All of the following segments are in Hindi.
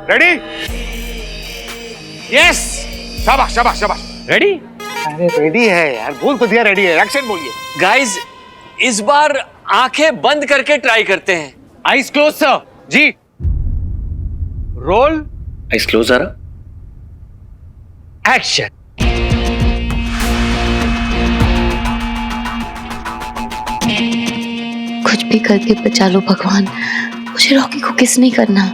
रेडी? यस, शाबाश शाबाश शाबाश। रेडी? अरे रेडी है यार, बोल तो दिया रेडी है, एक्शन बोलिए। गाइस, इस बार आंखें बंद करके ट्राई करते हैं। Eyes close sir. जी रोल। आइस क्लोज जरा। एक्शन। कुछ भी करके बचा लो भगवान, मुझे रॉकी को किस नहीं करना।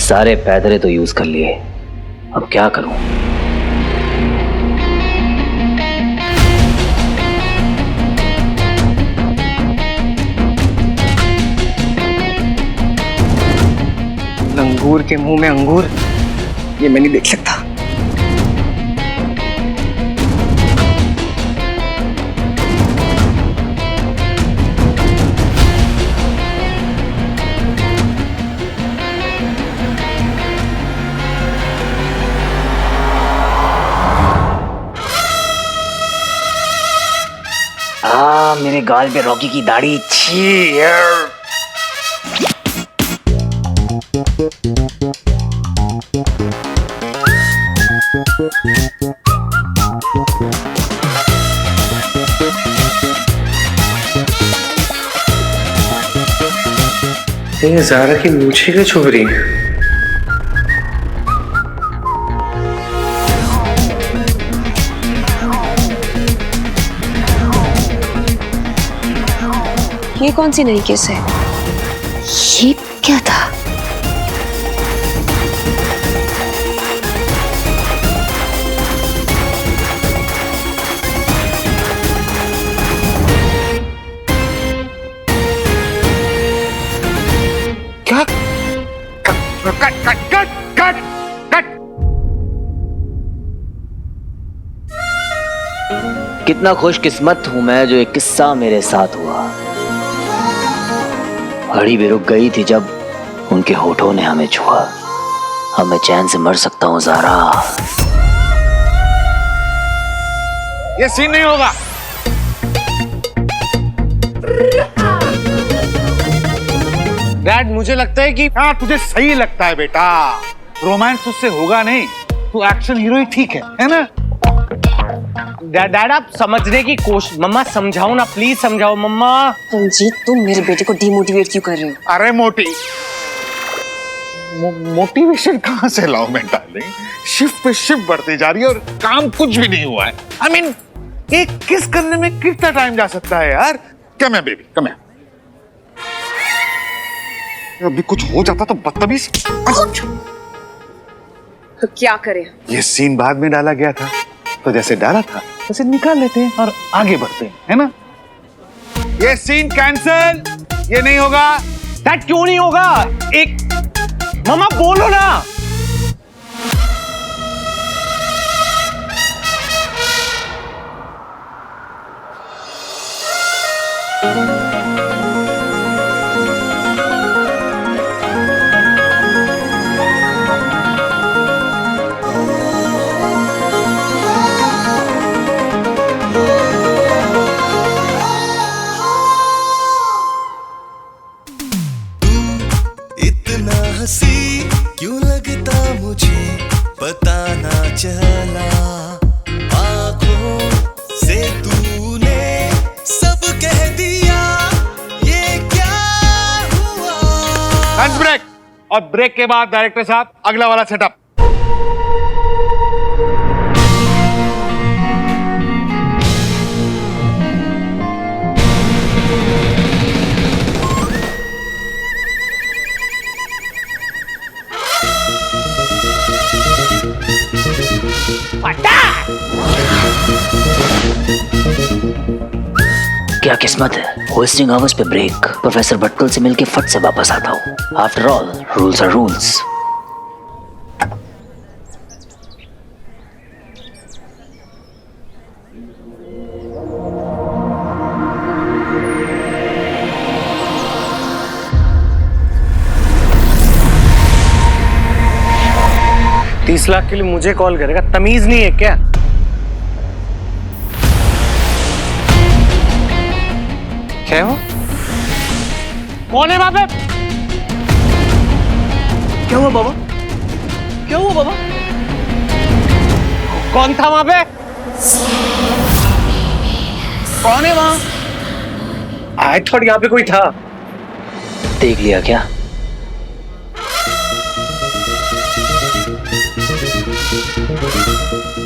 सारे पैदरे तो यूज कर लिए, अब क्या करूं? लंगूर के मुंह में अंगूर, ये मैं नहीं देख सकता। मेरे गाल पे रॉकी की दाढ़ी। छी यार। ये ज़ारा की मूछें क्यों छुप रही हैं? ये कौन सी नई केस है? ये क्या था? क्या? Cut cut cut cut cut cut. कितना खुशकिस्मत हूं मैं जो एक किस्सा मेरे साथ हुआ। घड़ी भी रुक गई थी जब उनके होठों ने हमें छुआ। अब मैं चैन से मर सकता हूँ ज़ारा। ये सीन नहीं होगा। डैड, मुझे लगता है कि हाँ तुझे सही लगता है बेटा, रोमांस उससे होगा नहीं, तू एक्शन हीरो ही ठीक है ना? डैड आप समझने की कोशिश। मम्मा समझाओ ना, प्लीज समझाओ मम्मा। रंजीत, तुम मेरे बेटे को डिमोटिवेट क्यों कर रहे हो? अरे मोटिवेशन कहाँ से लाऊं मैं डार्लिंग? शिफ्ट पे शिफ्ट बढ़ती जा रही है और काम कुछ भी नहीं हुआ है। I mean, एक किस करने में कितना टाइम जा सकता है यार? कम है बेबी, कम है। अभी कुछ हो जाता तो बदतमीज। तो क्या करें? ये सीन बाद में डाला गया था, तो जैसे डाला था वैसे निकाल लेते हैं और आगे बढ़ते हैं, है ना? ये सीन कैंसल, ये नहीं होगा। डैड क्यों नहीं होगा? एक मम्मा बोलो ना। हंसी क्यों लगता मुझे पता ना चला, आंखों से तूने सब कह दिया, ये क्या हुआ? लंच ब्रेक, और ब्रेक के बाद डायरेक्टर साहब अगला वाला सेटअप। क्या किस्मत है, वेस्टिंग आवर्स पे ब्रेक। प्रोफेसर भटकल से मिलके फट से वापस आता हूँ। After all rules are rules. $30 lakh के लिए मुझे कॉल करेगा? तमीज नहीं है क्या? क्या हो? कौन है वहां पे? क्या हुआ बाबा? क्या हुआ बाबा? कौन था वहां पे? कौन है वहां? आई थॉट यहाँ पे कोई था। देख लिया क्या?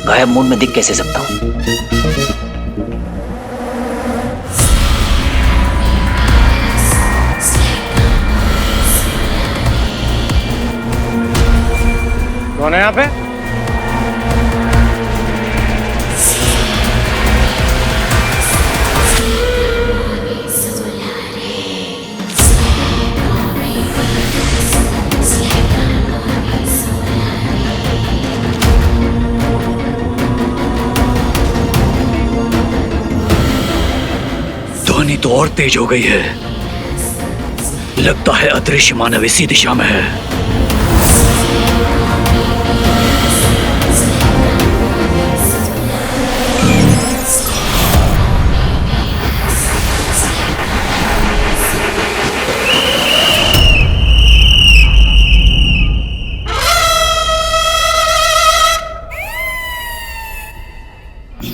गायब मूड में दिख कैसे सकता हूं? कौन है यहाँ पे? ध्वनि तो और तेज हो गई है। लगता है अदृश्य मानव इसी दिशा में है।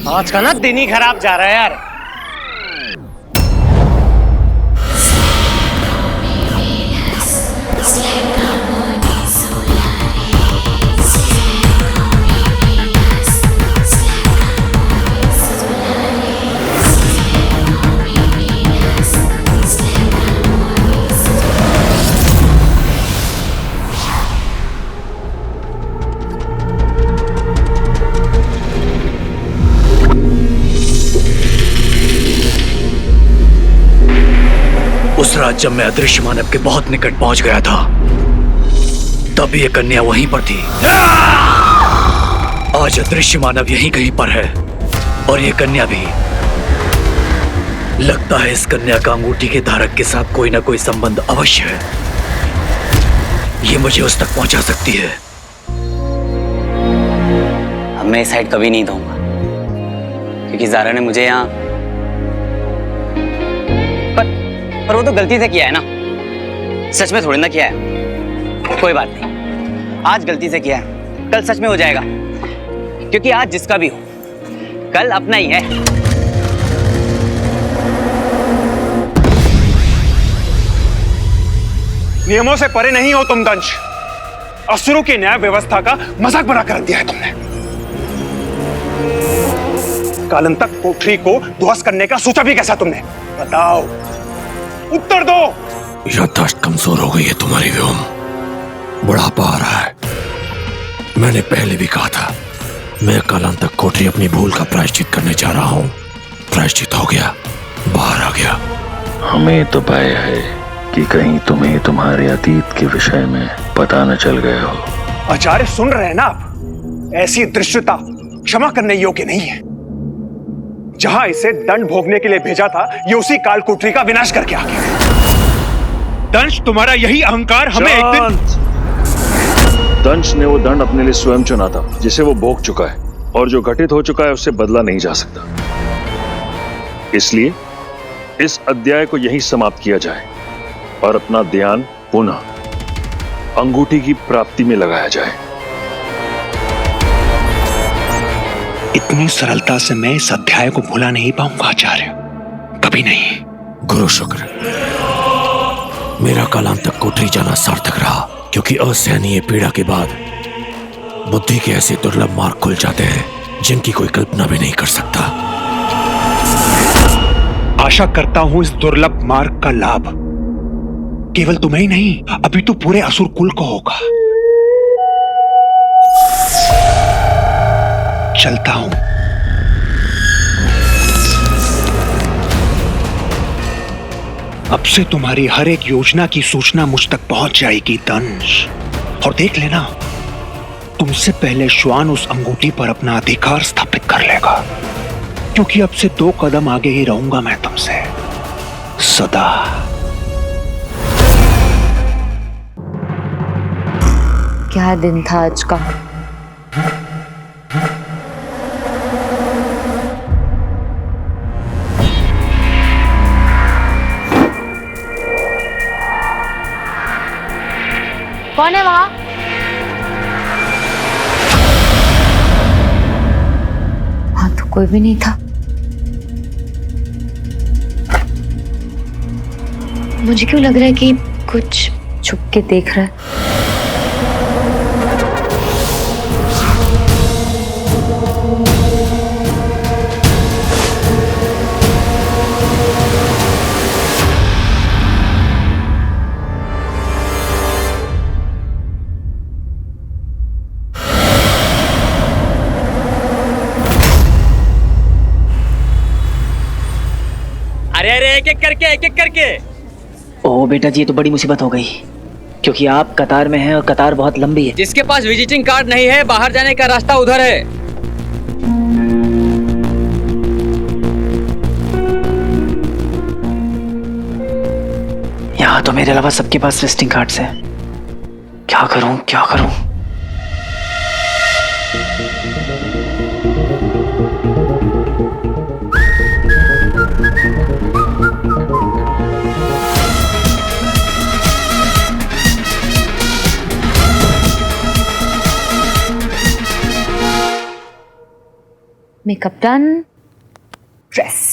आज का ना दिन ही खराब जा रहा है यार। उस रात जब मैं अदृश्य मानव के बहुत निकट पहुंच गया था, तब ये कन्या वहीं पर थी। आज अदृश्य मानव यहीं कहीं पर है और ये कन्या भी। लगता है इस कन्या का अंगूठी के धारक के साथ कोई ना कोई संबंध अवश्य है। ये मुझे उस तक पहुंचा सकती है। अब मैं इस साइड कभी नहीं दूंगा, क्योंकि ज़ारा ने मुझे यहाँ पर वो तो गलती से किया है ना, सच में थोड़ी ना किया है। कोई बात नहीं, आज गलती से किया है, कल सच में हो जाएगा, क्योंकि आज जिसका भी हो कल अपना ही है। नियमों से परे नहीं हो तुम दंश। असुरों की न्याय व्यवस्था का मजाक बना कर दिया है तुमने। कालंतक कोठरी को ध्वस्त करने का सोचा भी कैसा तुमने? बताओ, उत्तर दो। याददाश्त कमजोर हो गई है तुम्हारी व्योम, बुढ़ापा आ रहा है। मैंने पहले भी कहा था, मैं कालांतक कोठरी अपनी भूल का प्रायश्चित करने जा रहा हूँ। प्रायश्चित हो गया, बाहर आ गया। हमें तो भय है कि कहीं तुम्हें तुम्हारे अतीत के विषय में पता न चल गया हो। आचार्य सुन रहे हैं ना आप? ऐसी दृश्यता क्षमा करने योग्य नहीं है। जहां इसे दंड भोगने के लिए भेजा था, ये उसी काल कोठरी का विनाश करके आ गया। दंश, तुम्हारा यही अहंकार हमें एक दिन... दंश ने वो दंड अपने लिए स्वयं चुना था, जिसे वो भोग चुका है, और जो घटित हो चुका है उससे बदला नहीं जा सकता। इसलिए इस अध्याय को यहीं समाप्त किया जाए और अपना ध्यान पुनः अंगूठी की प्राप्ति में लगाया जाए। इतनी सरलता से मैं इस अध्याय को भुला नहीं पाऊंगा आचार्य, कभी नहीं। गुरु शुक्र, मेरा कालांतक कोठरी जाना सार्थक रहा, क्योंकि असहनीय पीड़ा के बाद बुद्धि के ऐसे दुर्लभ मार्ग खुल जाते हैं जिनकी कोई कल्पना भी नहीं कर सकता। आशा करता हूं इस दुर्लभ मार्ग का लाभ केवल तुम्हें ही नहीं, अभी तो पूरे असुर कुल को होगा। चलता हूं। अब से तुम्हारी हर एक योजना की सूचना मुझ तक पहुंच जाएगी दंश। और देख लेना, तुमसे पहले श्वान उस अंगूठी पर अपना अधिकार स्थापित कर लेगा, क्योंकि अब से 2 कदम आगे ही रहूंगा मैं तुमसे सदा। क्या दिन था आज का। कौन है वहां? वहां तो कोई भी नहीं था। मुझे क्यों लग रहा है कि कुछ छुप के देख रहा है। अरे एक एक करके। ओ बेटा जी, ये तो बड़ी मुसीबत हो गई, क्योंकि आप कतार में हैं और कतार बहुत लंबी है। जिसके पास विजिटिंग कार्ड नहीं है, बाहर जाने का रास्ता उधर है। यहाँ तो मेरे अलावा सबके पास विजिटिंग कार्ड्स हैं। क्या करूं क्या करूं? Makeup done, dress.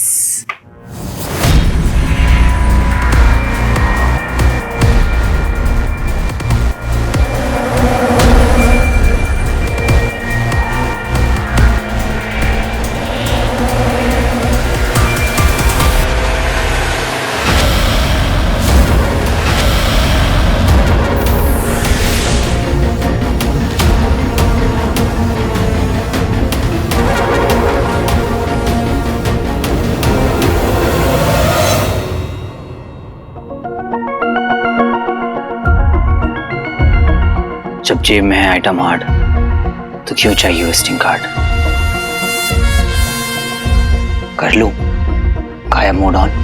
जब जेब में है आइटम हार्ड, तो क्यों चाहिए विजिटिंग कार्ड? कर लूं काया मोड ऑन।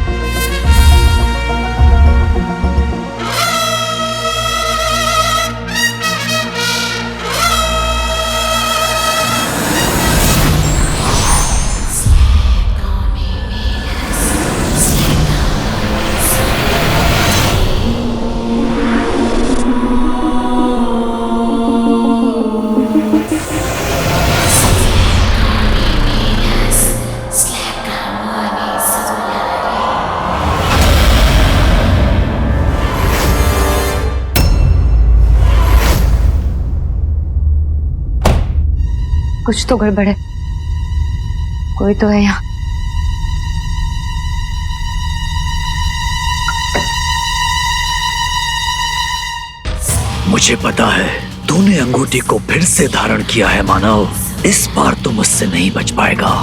कुछ तो गड़बड़ है, कोई तो है यहाँ। मुझे पता है तूने अंगूठी को फिर से धारण किया है मानव। इस बार तो मुझसे नहीं बच पाएगा।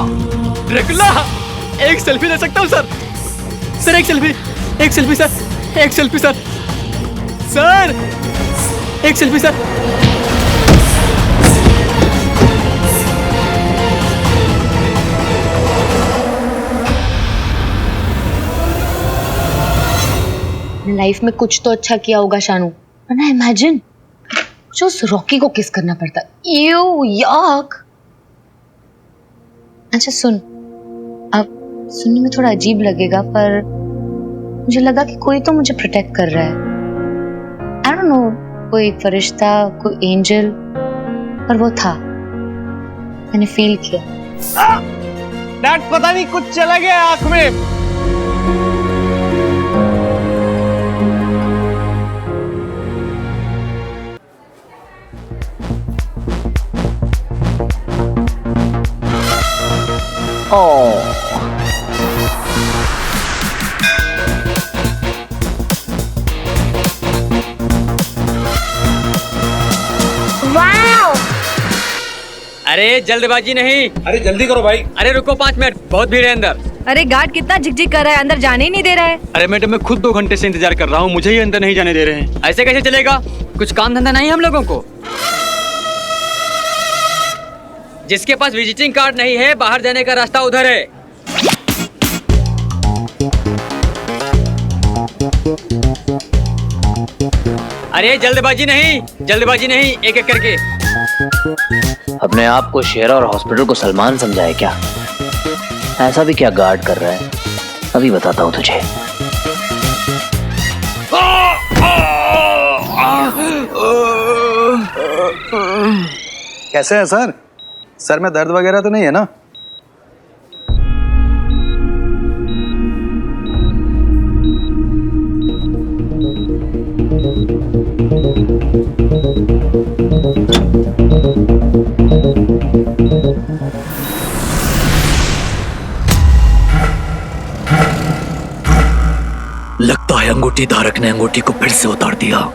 ड्रैकुला, एक सेल्फी ले सकता हूँ सर? सर एक सेल्फी सर, एक सेल्फी सर, सर एक सेल्फी सर। लाइफ में कुछ तो अच्छा किया होगा शानू, वरना इमेजिन जो उस रॉकी को किस करना पड़ता। यू याक। अच्छा सुन, अब सुनने में थोड़ा अजीब लगेगा, पर मुझे लगा कि कोई तो मुझे प्रोटेक्ट कर रहा है। आई डोंट नो, कोई फरिश्ता, कोई एंजल, पर वो था, मैंने फील किया। डैड पता नहीं कुछ चला गया आंख में। अरे जल्दबाजी नहीं। अरे जल्दी करो भाई। अरे रुको 5 मिनट, बहुत भीड़ है अंदर। अरे गार्ड कितना झिकझिक कर रहा है, अंदर जाने ही नहीं दे रहा है। अरे मैडम, मैं खुद 2 घंटे से इंतजार कर रहा हूँ, मुझे ही अंदर नहीं जाने दे रहे हैं। ऐसे कैसे चलेगा? कुछ काम धंधा नहीं हम लोगों को? जिसके पास विजिटिंग कार्ड नहीं है, बाहर जाने का रास्ता उधर है। अरे जल्दबाजी नहीं, एक एक करके। अपने आप को शेर और हॉस्पिटल को सलमान समझा है क्या? ऐसा भी क्या गार्ड कर रहा है, अभी बताता हूँ तुझे। कैसे है सर? सर में दर्द वगैरह तो नहीं है ना? लगता है अंगूठी धारक ने अंगूठी को फिर से उतार दिया।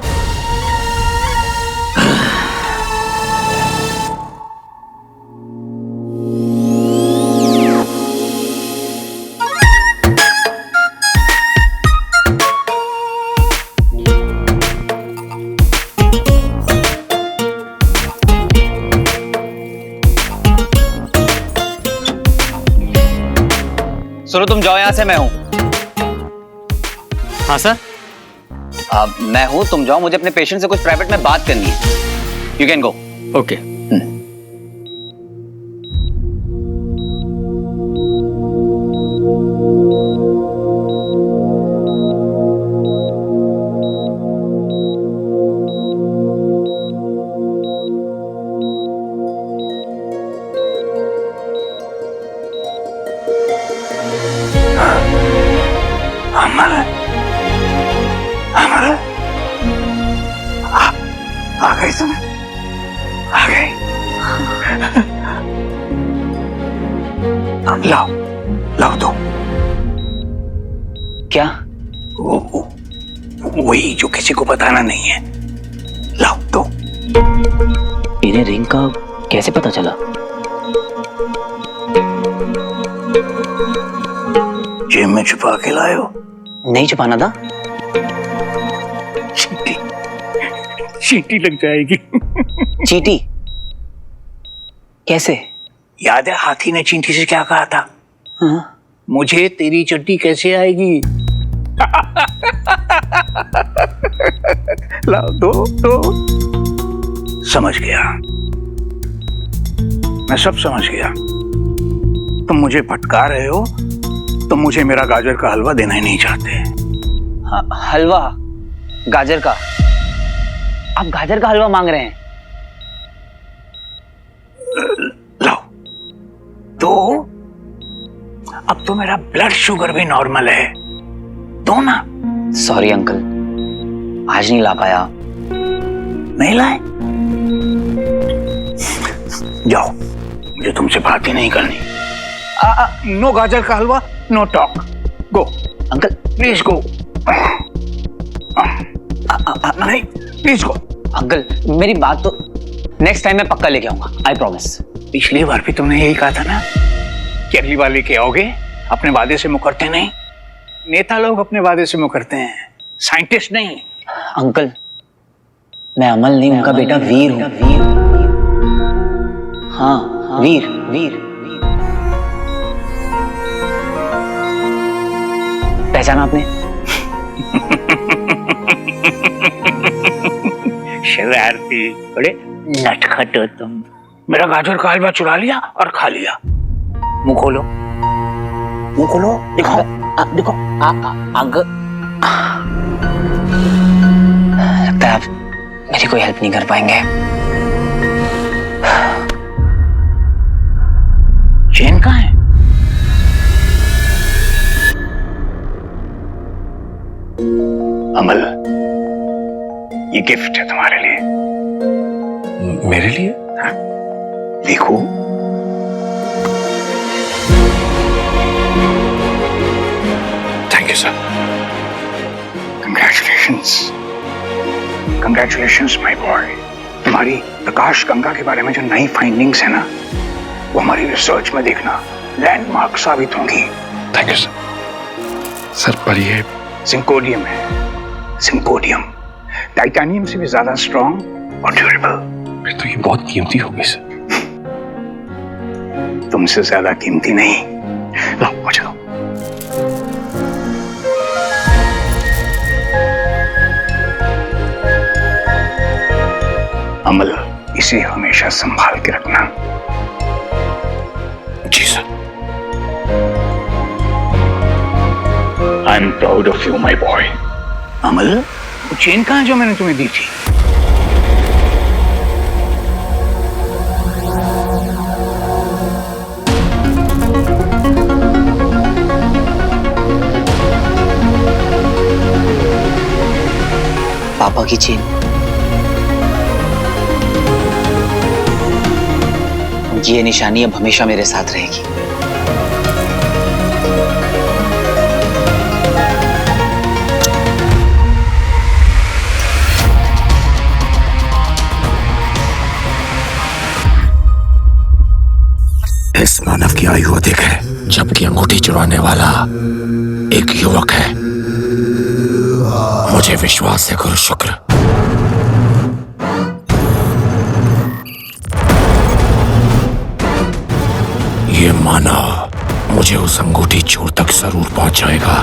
सुनो, तुम जाओ यहां से, मैं हूं। हाँ सर। मैं हूं, तुम जाओ, मुझे अपने पेशेंट से कुछ प्राइवेट में बात करनी है। You can go. ओके। आ गई तुम, आ गई। लाओ लाओ दो। क्या? वही जो किसी को बताना नहीं है। लाओ दो। इन्हें रिंग का कैसे पता चला? जेब में छुपा के लाए हो? नहीं छुपाना था। चींटी लग जाएगी। चींटी? कैसे? याद है हाथी ने चींटी से क्या कहा था? हाँ? मुझे तेरी चट्टी कैसे आएगी? लाओ दो। समझ गया, मैं सब समझ गया। तुम मुझे भटका रहे हो, तुम मुझे मेरा गाजर का हलवा देना ही नहीं चाहते। हलवा? गाजर का? आप गाजर का हलवा मांग रहे हैं? लाओ दो। अब तो मेरा ब्लड शुगर भी नॉर्मल है, दो ना। सॉरी अंकल, आज नहीं ला पाया। नहीं लाए? जाओ, मुझे तुमसे बात ही नहीं करनी। नो गाजर का हलवा, no talk. Go uncle, please go. नहीं, प्लीज गो। अंकल मेरी बात तो, नेक्स्ट टाइम मैं पक्का लेके आऊंगा, आई प्रॉमिस। पिछली बार भी तुमने यही कहा था ना कि अगली बार लेके आओगे। अपने वादे से मुकरते नहीं। नेता लोग अपने वादे से मुकरते हैं, साइंटिस्ट नहीं। अंकल मैं अमल नहीं, उनका बेटा वीर हूं। हाँ, वीर। पहचाना आपने? शरारती, बड़े नटखट हो तुम। मेरा गाजर का हलवा चुरा लिया और खा लिया। मुंह खोलो, मुंह खोलो, दिखाओ। देखो लगता है आप मेरी कोई हेल्प नहीं कर पाएंगे। चेन कहाँ है? अमल, ये गिफ्ट है तुम्हारे लिए। मेरे लिए? हाँ, देखो। Thank you sir. Congratulations my boy. तुम्हारी प्रकाश गंगा के बारे में जो नई फाइंडिंग्स है ना, वो हमारी रिसर्च में देखना लैंडमार्क साबित होंगी। Thank you sir. सर पर ये सिंकोडियम है, सिंकोडियम। टाइटेनियम से भी ज्यादा स्ट्रॉन्ग और ड्यूरेबल। तो ये बहुत कीमती होगी सर। तुमसे ज्यादा कीमती नहीं। लो मुझे दो। अमल, इसे हमेशा संभाल के रखना। जी sir. I am proud of you my boy. Amal, वो चेन कहाँ है जो मैंने तुम्हें दी थी? की चेन। उनकी ये निशानी अब हमेशा मेरे साथ रहेगी। इस मानव की आयु अधिक है, जबकि अंगूठी चुराने वाला एक युवक है। मुझे विश्वास है गुरु शुक्र। ये मानव मुझे उस अंगूठी चोर तक जरूर पहुंचाएगा।